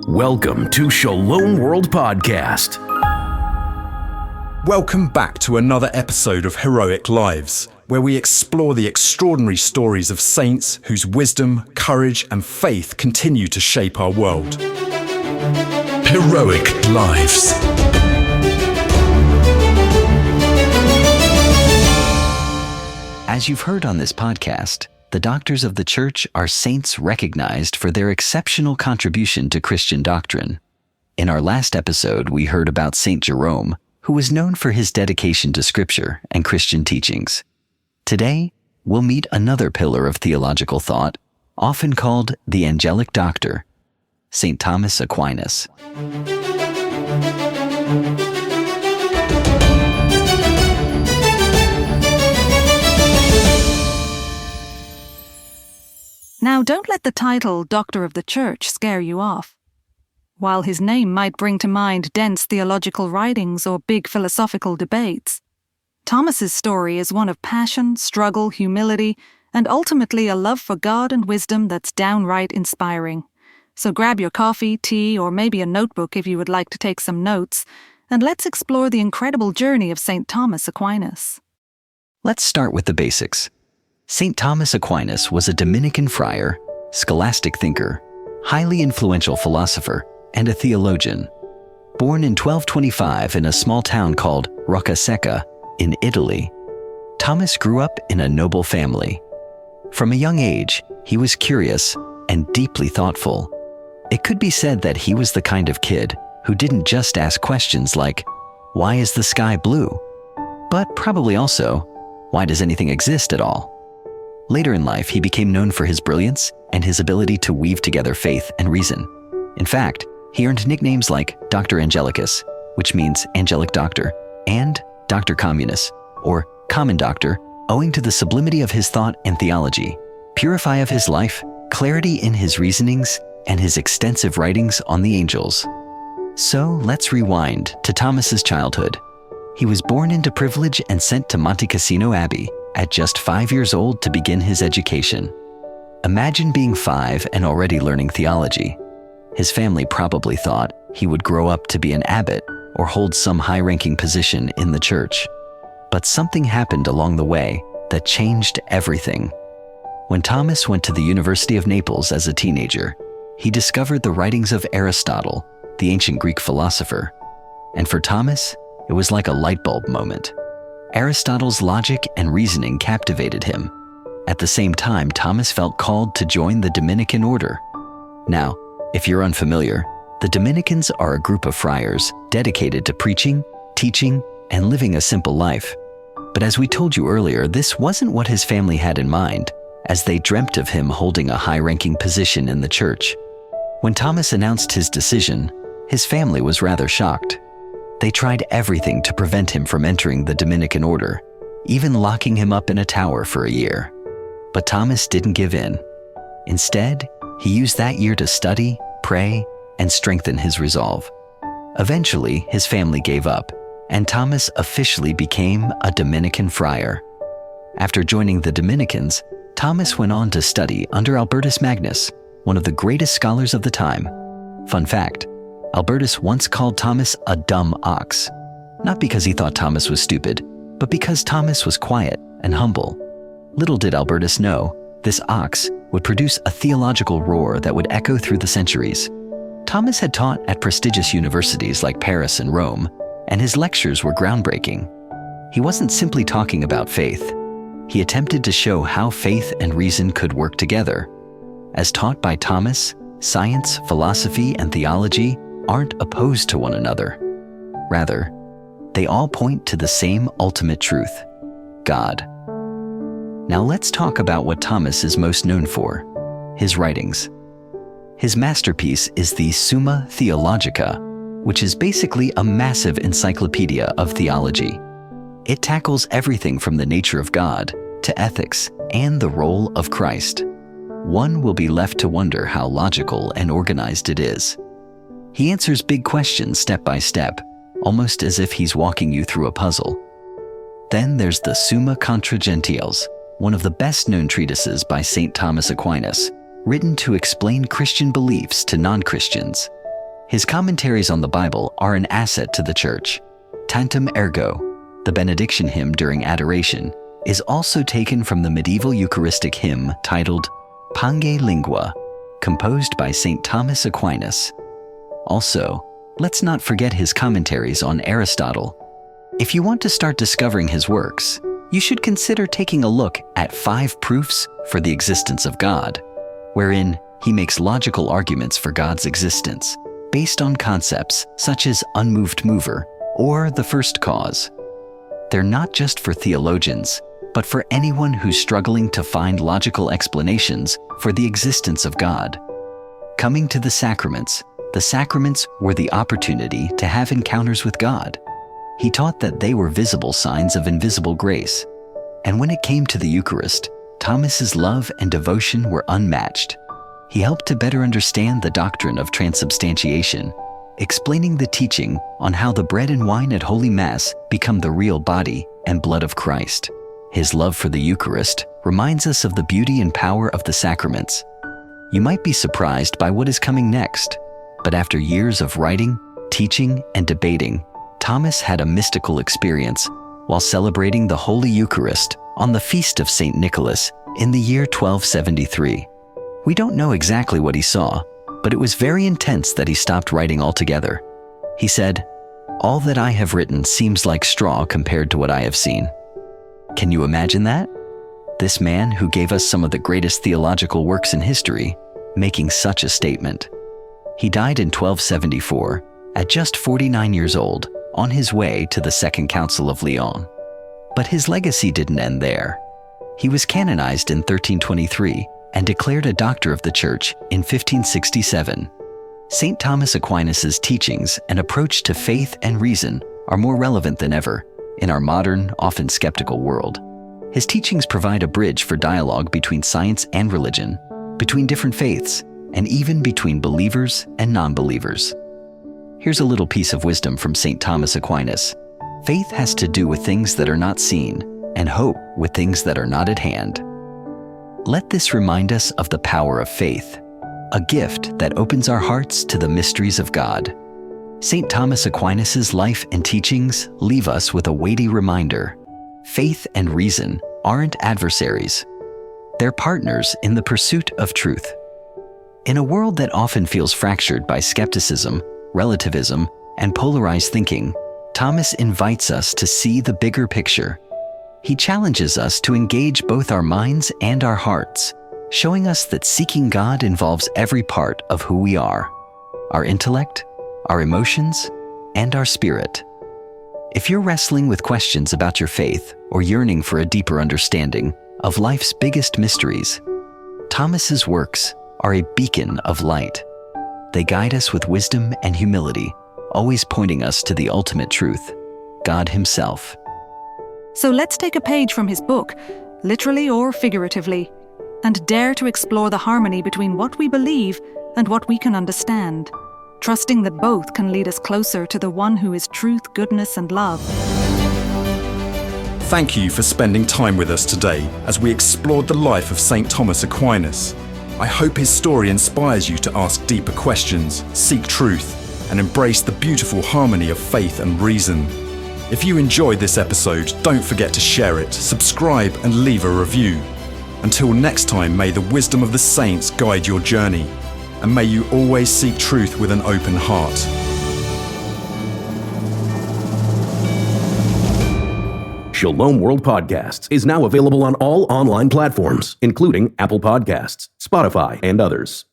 Welcome to Shalom-World Podcast. Welcome back to another episode of Heroic Lives, where we explore the extraordinary stories of saints whose wisdom, courage, and faith continue to shape our world. Heroic Lives. As you've heard on this podcast, the doctors of the Church are saints recognized for their exceptional contribution to Christian doctrine. In our last episode, we heard about Saint Jerome, who was known for his dedication to Scripture and Christian teachings. Today, we'll meet another pillar of theological thought, often called the Angelic Doctor, Saint Thomas Aquinas. Now, don't let the title Doctor of the Church scare you off. While his name might bring to mind dense theological writings or big philosophical debates, Thomas's story is one of passion, struggle, humility, and ultimately a love for God and wisdom that's downright inspiring. So grab your coffee, tea, or maybe a notebook if you would like to take some notes, and let's explore the incredible journey of Saint Thomas Aquinas. Let's start with the basics. Saint Thomas Aquinas was a Dominican friar, scholastic thinker, highly influential philosopher, and a theologian. Born in 1225 in a small town called Roccasecca in Italy, Thomas grew up in a noble family. From a young age, he was curious and deeply thoughtful. It could be said that he was the kind of kid who didn't just ask questions like, "Why is the sky blue?" but probably also, "Why does anything exist at all?" Later in life, he became known for his brilliance and his ability to weave together faith and reason. In fact, he earned nicknames like Dr. Angelicus, which means Angelic Doctor, and Dr. Communis, or Common Doctor, owing to the sublimity of his thought and theology, purify of his life, clarity in his reasonings, and his extensive writings on the angels. So let's rewind to Thomas's childhood. He was born into privilege and sent to Monte Cassino Abbey at just 5 years old to begin his education. Imagine being 5 and already learning theology. His family probably thought he would grow up to be an abbot or hold some high-ranking position in the church. But something happened along the way that changed everything. When Thomas went to the University of Naples as a teenager, he discovered the writings of Aristotle, the ancient Greek philosopher. And for Thomas, it was like a light bulb moment. Aristotle's logic and reasoning captivated him. At the same time, Thomas felt called to join the Dominican-Order. Now, if you're unfamiliar, the Dominicans are a group of friars dedicated to preaching, teaching, and living a simple life. But as we told you earlier, this wasn't what his family had in mind, as they dreamt of him holding a high-ranking position in the church. When Thomas announced his decision, his family was rather shocked. They tried everything to prevent him from entering the Dominican Order, even locking him up in a tower for a year. But Thomas didn't give in. Instead, he used that year to study, pray, and strengthen his resolve. Eventually, his family gave up, and Thomas officially became a Dominican friar. After joining the Dominicans, Thomas went on to study under Albertus Magnus, one of the greatest scholars of the time. Fun fact, Albertus once called Thomas a dumb ox, not because he thought Thomas was stupid, but because Thomas was quiet and humble. Little did Albertus know, this ox would produce a theological roar that would echo through the centuries. Thomas had taught at prestigious universities like Paris and Rome, and his lectures were groundbreaking. He wasn't simply talking about faith. He attempted to show how faith and reason could work together. As taught by Thomas, science, philosophy, and theology aren't opposed to one another. Rather, they all point to the same ultimate truth, God. Now let's talk about what Thomas is most known for, his writings. His masterpiece is the Summa-Theologica, which is basically a massive encyclopedia of theology. It tackles everything from the nature of God to ethics and the role of Christ. One will be left to wonder how logical and organized it is. He answers big questions step by step, almost as if he's walking you through a puzzle. Then there's the Summa Contra Gentiles, one of the best-known treatises by Saint Thomas Aquinas, written to explain Christian beliefs to non-Christians. His commentaries on the Bible are an asset to the Church. Tantum ergo, the benediction hymn during adoration, is also taken from the medieval Eucharistic hymn titled Pange Lingua, composed by Saint Thomas Aquinas. Also, let's not forget his commentaries on Aristotle. If you want to start discovering his works, you should consider taking a look at 5 Proofs for the Existence of God, wherein he makes logical arguments for God's existence, based on concepts such as unmoved mover or the first cause. They're not just for theologians, but for anyone who's struggling to find logical explanations for the existence of God. Coming to the sacraments were the opportunity to have encounters with God. He taught that they were visible signs of invisible grace. And when it came to the Eucharist, Thomas's love and devotion were unmatched. He helped to better understand the doctrine of transubstantiation, explaining the teaching on how the bread and wine at Holy Mass become the real body and blood of Christ. His love for the Eucharist reminds us of the beauty and power of the sacraments. You might be surprised by what is coming next, but after years of writing, teaching, and debating, Thomas had a mystical experience while celebrating the Holy Eucharist on the feast of St. Nicholas in the year 1273. We don't know exactly what he saw, but it was very intense that he stopped writing altogether. He said, "All that I have written seems like straw compared to what I have seen." Can you imagine that? This man who gave us some of the greatest theological works in history, making such a statement. He died in 1274, at just 49 years old, on his way to the Second Council of Lyon. But his legacy didn't end there. He was canonized in 1323 and declared a doctor of the Church in 1567. Saint Thomas Aquinas' teachings and approach to faith and reason are more relevant than ever in our modern, often skeptical world. His teachings provide a bridge for dialogue between science and religion, between different faiths, and even between believers and non-believers. Here's a little piece of wisdom from Saint Thomas Aquinas. Faith has to do with things that are not seen, and hope with things that are not at hand. Let this remind us of the power of faith, a gift that opens our hearts to the mysteries of God. Saint Thomas Aquinas' life and teachings leave us with a weighty reminder. Faith and reason aren't adversaries. They're partners in the pursuit of truth. In a world that often feels fractured by skepticism, relativism, and polarized thinking, Thomas invites us to see the bigger picture. He challenges us to engage both our minds and our hearts, showing us that seeking God involves every part of who we are: our intellect, our emotions, and our spirit. If you're wrestling with questions about your faith or yearning for a deeper understanding of life's biggest mysteries, Thomas's works are a beacon of light. They guide us with wisdom and humility, always pointing us to the ultimate truth, God Himself. So let's take a page from his book, literally or figuratively, and dare to explore the harmony between what we believe and what we can understand, trusting that both can lead us closer to the one who is truth, goodness, and love. Thank you for spending time with us today as we explored the life of Saint Thomas Aquinas. I hope his story inspires you to ask deeper questions, seek truth, and embrace the beautiful harmony of faith and reason. If you enjoyed this episode, don't forget to share it, subscribe, and leave a review. Until next time, may the wisdom of the saints guide your journey, and may you always seek truth with an open heart. Shalom-World Podcasts is now available on all online platforms, including Apple Podcasts, Spotify, and others.